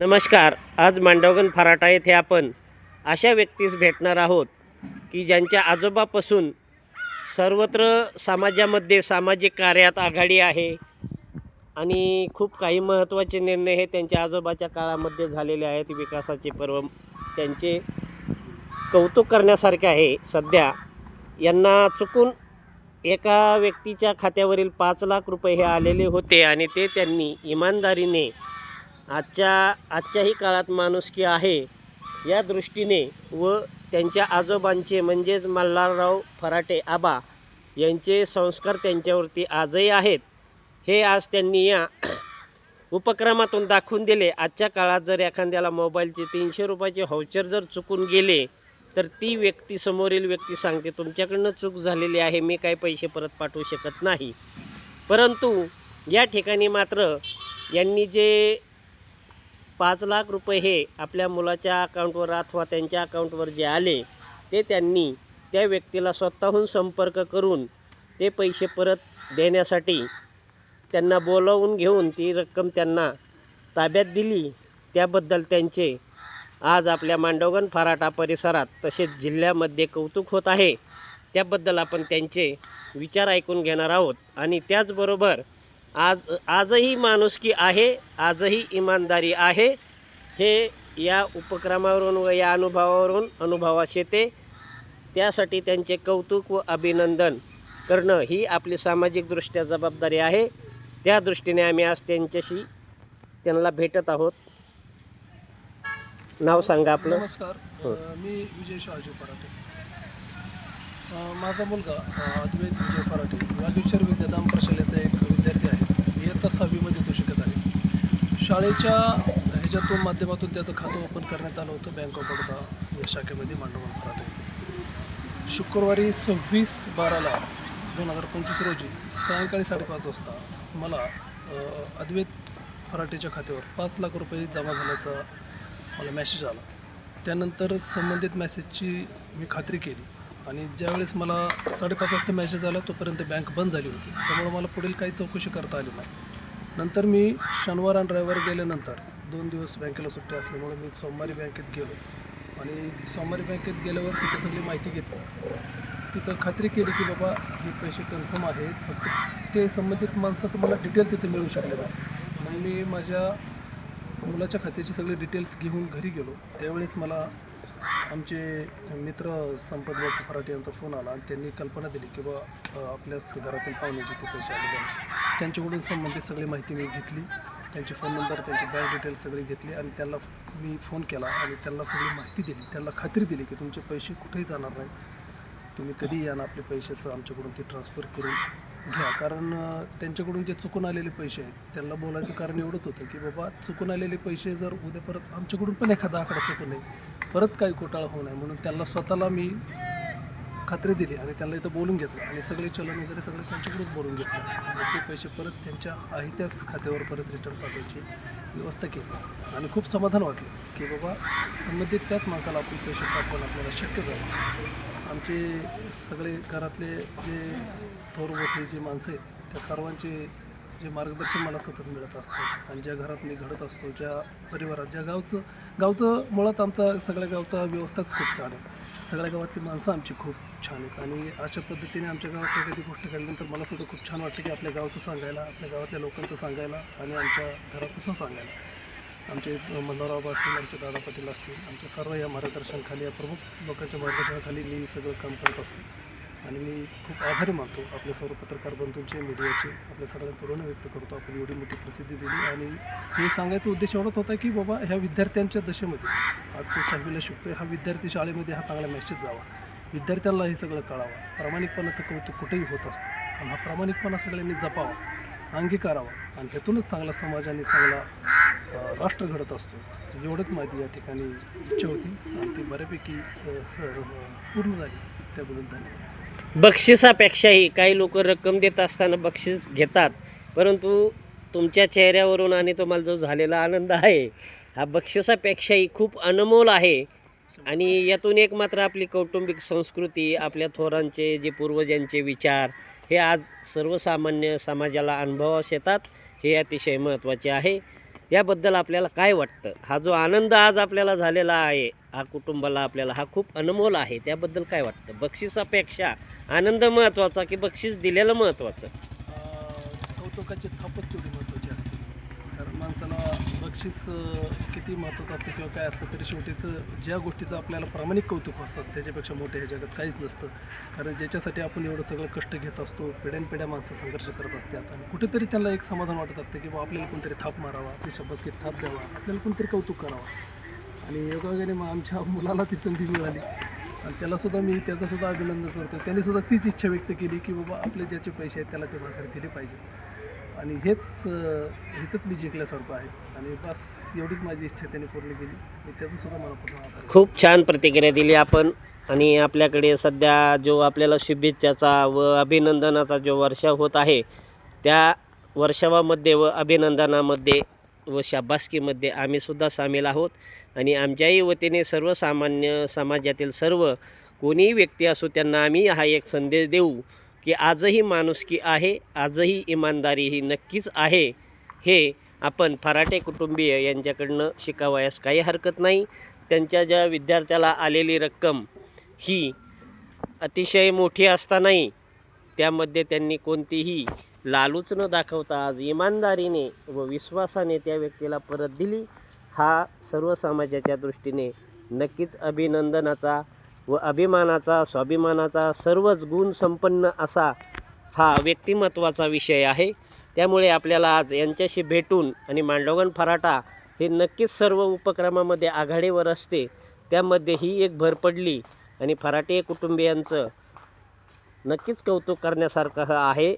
नमस्कार. आज मांडवगण फराटा येथे आपण अशा व्यक्तीस भेटणार आहोत की ज्यांच्या आजोबापासून सर्वत्र समाजामध्ये सामाजिक कार्यात आघाडी आहे आणि खूप काही महत्त्वाचे निर्णय हे त्यांच्या आजोबाच्या काळामध्ये झालेले आहेत. विकासाचे पर्व त्यांचे कौतुक करण्यासारखे आहे. सध्या यांना चुकून एका व्यक्तीच्या खात्यावरील 5 लाख रुपये हे आलेले होते आणि ते त्यांनी इमानदारीने आजच्याही काळात माणुसकी आहे या दृष्टीने व त्यांच्या आजोबांचे म्हणजेच मल्हारराव फराटे आबा यांचे संस्कार त्यांच्यावरती आजही आहेत. हे आज त्यांनी या उपक्रमातून दाखवून दिले. आजच्या काळात जर एखाद्याला मोबाईलचे 300 रुपयाचे व्हाउचर जर चुकून गेले तर ती व्यक्ती समोरील व्यक्ती सांगते तुमच्याकडनं चूक झालेली आहे, मी काही पैसे परत पाठवू शकत नाही. परंतु या ठिकाणी मात्र यांनी जे 5 लाख रुपये हे आपल्या मुलाच्या अकाउंटवर अथवा त्यांच्या अकाउंटवर जे आले ते त्यांनी त्या व्यक्तीला स्वतःहून संपर्क करून ते पैसे परत देण्यासाठी त्यांना बोलावून घेऊन ती रक्कम त्यांना ताब्यात दिली. त्याबद्दल त्यांचे आज आपल्या मांडवगण फराटा परिसरात तसेच जिल्ह्यामध्ये कौतुक होत आहे. त्याबद्दल आपण त्यांचे विचार ऐकून घेणार आहोत. आणि त्याचबरोबर आजही माणुसकी आहे, आजही इमानदारी आहे हे या उपक्रमावरून व या अनुभवास येते. त्यासाठी त्यांचे कौतुक व अभिनंदन करणं ही आपली सामाजिकदृष्ट्या जबाबदारी आहे. त्या दृष्टीने आम्ही आज त्यांना भेटत आहोत. नाव सांगा आपलं. नमस्कार. मी विजय शहाजी फराटे. माझा मुलगा अद्वैत विजय फराटे वागीश्वर विद्याधाम प्रशालेचा एक विद्यार्थी आहे. इयत्ता 6वीमध्ये तो शिकत आहे. शाळेच्या ह्याच्यातून माध्यमातून त्याचं खातं ओपन करण्यात आलं होतं बँक ऑफ बडोदा या शाखेमध्ये मांडवगण फराटे. शुक्रवारी 26/12/2025 रोजी सायंकाळी 5:30 वाजता मला अद्वैत फराटेच्या खात्यावर 5 लाख रुपये जमा झाल्याचा मला मॅसेज आला. त्यानंतर संबंधित मॅसेजची मी खात्री केली आणि ज्यावेळेस मला 5:30 वाजता मॅसेज आला तोपर्यंत बँक बंद झाली होती. त्यामुळे मला पुढील काही चौकशी करता आली नाही. नंतर मी शनिवार आणि रविवार गेल्यानंतर 2 दिवस बँकेला सुट्टी असल्यामुळे मी सोमवारी बँकेत गेलो आणि सोमवारी बँकेत गेल्यावर तिथे सगळी माहिती घेतली. तिथं खात्री केली की बाबा हे पैसे कन्फर्म आहेत, फक्त ते संबंधित माणसाचं मला डिटेल तिथे मिळू शकले नाही. मग मी माझ्या मुलाच्या खात्याची सगळे डिटेल्स घेऊन घरी गेलो. त्यावेळेस मला आमचे मित्र संपतबाबू फराटे यांचा फोन आला आणि त्यांनी कल्पना दिली की बा आपल्याच घरातील पाहुण्याचे ते पैसे आलेले आहेत. त्यांच्याकडून संबंधित सगळी माहिती मी घेतली. त्यांचे फोन नंबर, त्यांचे बँक डिटेल्स सगळे घेतले आणि त्यांना मी फोन केला आणि त्यांना सगळी माहिती दिली. त्यांना खात्री दिली की तुमचे पैसे कुठेही जाणार नाही, तुम्ही कधी या ना आपले पैशाचं आमच्याकडून ते ट्रान्सफर करून घ्या. कारण त्यांच्याकडून जे चुकून आलेले पैसे आहेत त्यांना बोलायचं कारण एवढंच होतं की बाबा चुकून आलेले पैसे जर उद्या परत आमच्याकडून पण एखादा आकडा चुकून नये, परत काही घोटाळा होऊ नये म्हणून त्यांना स्वतःला मी खात्री दिली आणि त्यांना इथं बोलून घेतलं आणि सगळे चलन वगैरे सगळे त्यांच्याकडूनच बोलून घेतलं आणि ते पैसे परत त्यांच्या आहे त्याच खात्यावर परत रिटर्न पाठवायची व्यवस्था केली. आणि खूप समाधान वाटलं की बाबा संबंधित त्याच माणसाला आपण पैसे पाठवणं आपल्याला शक्य झालं. आमचे सगळे घरातले जे थोर मोठे जे माणसं आहेत त्या सर्वांचे जे मार्गदर्शन मला सतत मिळत असतं आणि ज्या घरात मी घडत असतो, ज्या परिवारात, ज्या गावचं मुळात आमचा सगळ्या गावचा व्यवस्थाच खूप छान आहे. सगळ्या गावातली माणसं आमची खूप छान आहेत आणि अशा पद्धतीने आमच्या गावात एखादी गोष्ट घडल्यानंतर मला सुद्धा खूप छान वाटतं की आपल्या गावचं सांगायला, आपल्या गावातल्या लोकांचं सांगायला आणि आमच्या घराचं सुद्धा सांगायला. आमचे मल्हारराव असतील, आमचे दादा पाटील असतील, आमच्या सर्व या मार्गदर्शनाखाली, या प्रमुख लोकांच्या मार्गदर्शनाखाली मी सगळं काम करत असतो आणि मी खूप आभारी मानतो आपल्या सर्व पत्रकार बंधूंचे, मीडियाचे. आपल्या सर्वांचं ऋण व्यक्त करतो. आपण एवढी मोठी प्रसिद्धी दिली आणि हे सांगायचा उद्देश एवढाच होता की बाबा ह्या विद्यार्थ्यांच्या दशेमध्ये आज तो 6वीला शिकतो हा विद्यार्थी शाळेमध्ये हा चांगला मेसेज जावा, विद्यार्थ्यांना हे सगळं कळावं. प्रामाणिकपणाचं कौतुक कुठेही होत असतं आणि हा प्रामाणिकपणा सगळ्यांनी जपावा, अंगीकारावा आणि ह्यातूनच चांगला समाज आणि चांगला राष्ट्र घडत असतो. एवढंच माझी या ठिकाणी इच्छा होती आणि ती बऱ्यापैकी पूर्ण झाली. त्याबद्दल धन्यवाद. बक्षिसापेक्षाही काही लोक रक्कम देत असताना बक्षीस घेतात, परंतु तुमच्या चेहऱ्यावरून आणि तुम्हाला जो झालेला आनंद आहे हा बक्षिसापेक्षाही खूप अनमोल आहे. आणि यातून एक मात्र आपली कौटुंबिक संस्कृती, आपल्या थोरांचे जे पूर्वजांचे विचार हे आज सर्वसामान्य समाजाला अनुभवास येतात. हे अतिशय महत्त्वाचे आहे. याबद्दल आपल्याला काय वाटतं? हा जो आनंद आज आपल्याला झालेला आहे, हा कुटुंबाला आपल्याला हा खूप अनमोल आहे, त्याबद्दल काय वाटतं? बक्षिसापेक्षा आनंद महत्त्वाचा की बक्षीस दिलेलं महत्त्वाचं? कौतुकाची थापच तेवढी महत्त्वाची असते. कारण माणसाला बक्षीस किती महत्त्वाचं असतं किंवा काय असतं तरी शेवटीचं ज्या गोष्टीचं आपल्याला प्रामाणिक कौतुक असतात त्याच्यापेक्षा मोठे ह्या जगात काहीच नसतं. कारण ज्याच्यासाठी आपण एवढं सगळं कष्ट घेत असतो, पिढ्यानपिढ्या माणसं संघर्ष करत असतात आणि कुठेतरी त्यांना एक समाधान वाटत असतं की बा आपल्याला कोणतरी थाप मारावा, आपली शब्बासकीत थाप द्यावा, आपल्याला कोणतरी कौतुक करावं. आणि योगायोगाने मग आमच्या मुलाला ती संधी मिळाली आणि त्यालासुद्धा मी त्याचंसुद्धा अभिनंदन करतो. त्यांनीसुद्धा तीच इच्छा व्यक्त केली की बाबा आपले ज्याचे पैसे आहेत त्याला ते माघारी दिले पाहिजेत आणि हेच मी जिंकल्यासारखं आहे. आणि बस एवढीच माझी इच्छा त्यांनी पूर्ण केली. मी त्याचंसुद्धा मनापासून आभार आहे. खूप छान प्रतिक्रिया दिली आपण. आणि आपल्याकडे सध्या जो आपल्याला शुभेच्छाचा व अभिनंदनाचा जो वर्षाव होत आहे, त्या वर्षावामध्ये व अभिनंदनामध्ये व शाबासकीमध्ये आम्हीसुद्धा सामील आहोत. आणि आमच्याही वतीने सर्वसामान्य समाजातील सर्व कोणीही व्यक्ती असो त्यांना आम्ही हा एक संदेश देऊ की आजही माणुसकी आहे, आजही इमानदारी ही नक्कीच आहे. हे आपण फराटे कुटुंबीय यांच्याकडनं शिकावयास काही हरकत नाही. त्यांच्या ज्या विद्यार्थ्याला आलेली रक्कम ही अतिशय मोठी असतानाही त्यामध्ये त्यांनी कोणतीही लालूच न दाखवता आज इमानदारीने व विश्वासाने त्या व्यक्तीला परत दिली. हा सर्व समाजाच्या दृष्टीने नक्कीच अभिनंदनाचा व अभिमानाचा, स्वाभिमानाचा सर्वच गुण संपन्न असा हा व्यक्तिमत्वाचा विषय आहे. त्यामुळे आपल्याला आज यांच्याशी भेटून आणि मांडवगण फराटा हे नक्कीच सर्व उपक्रमामध्ये आघाडीवर असते, त्यामध्ये ही एक भर पडली आणि फराटे कुटुंबियांचं नक्कीच कौतुक करण्यासारखं आहे.